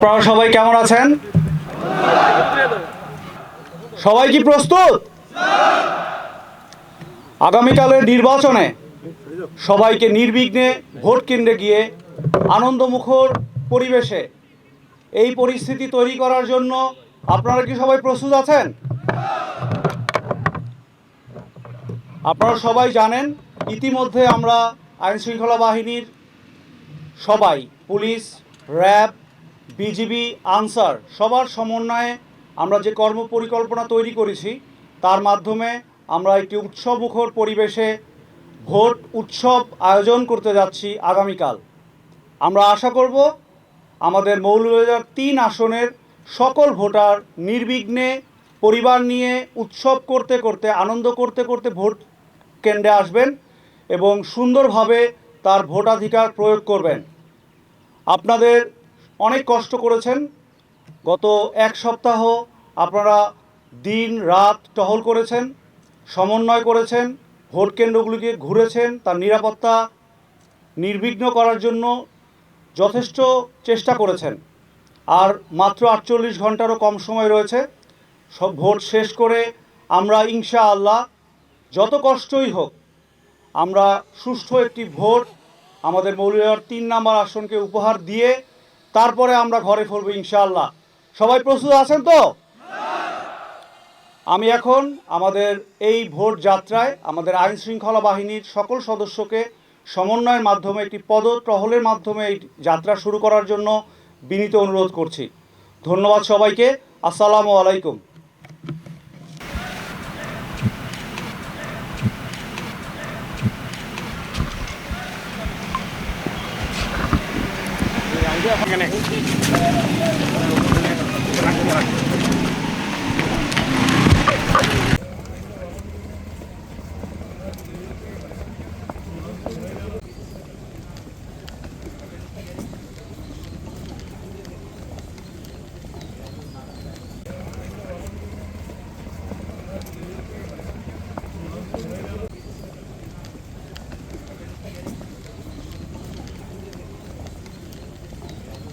আপনারা সবাই কেমন আছেন? সবাই কি প্রস্তুত? আগামীকালের নির্বাচনে সবাইকে নির্বিঘ্নে ভোট কেন্দ্রে গিয়ে আনন্দমুখর পরিবেশে এই পরিস্থিতি তৈরি করার জন্য আপনারা কি সবাই প্রস্তুত আছেন? আপনারা সবাই জানেন, ইতিমধ্যে আমরা আইনশৃঙ্খলা বাহিনীর সবাই, পুলিশ, র্যাব, বিজিবি, আনসার সবার সমন্বয়ে আমরা যে কর্মপরিকল্পনা তৈরি করেছি তার মাধ্যমে আমরা একটি উৎসবমুখর পরিবেশে ভোট উৎসব আয়োজন করতে যাচ্ছি আগামীকাল। আমরা আশা করব আমাদের মৌলভীবাজার ৩ আসনের সকল ভোটার নির্বিঘ্নে পরিবার নিয়ে উৎসব করতে করতে, আনন্দ করতে করতে ভোট কেন্দ্রে আসবেন এবং সুন্দরভাবে তার ভোটাধিকার প্রয়োগ করবেন। আপনাদের অনেক কষ্ট করেছেন, গত এক সপ্তাহ আপনারা দিন রাত টহল করেছেন, সমন্বয় করেছেন, ভোট কেন্দ্রগুলিকে ঘুরেছেন, তার নিরাপত্তা নির্বিঘ্ন করার জন্য যথেষ্ট চেষ্টা করেছেন। আর মাত্র ৪৮ ঘন্টারও কম সময় রয়েছে। সব ভোট শেষ করে আমরা ইনশাআল্লাহ যত কষ্টই হোক আমরা সুষ্ঠু একটি ভোট আমাদের মৌলভীবাজার ৩ নম্বর আসনকে উপহার দিয়ে তারপরে আমরা ঘরে ফিরব ইনশাআল্লাহ। সবাই প্রস্তুত আছেন তো? আমি এখন আমাদের এই ভোট যাত্রায় আমাদের আইনশৃঙ্খলা বাহিনীর সকল সদস্যকে সমন্বয়ের মাধ্যমে একটি পদটহলের মাধ্যমে এই যাত্রা শুরু করার জন্য বিনীত অনুরোধ করছি। ধন্যবাদ সবাইকে। আসসালামু আলাইকুম। এখানে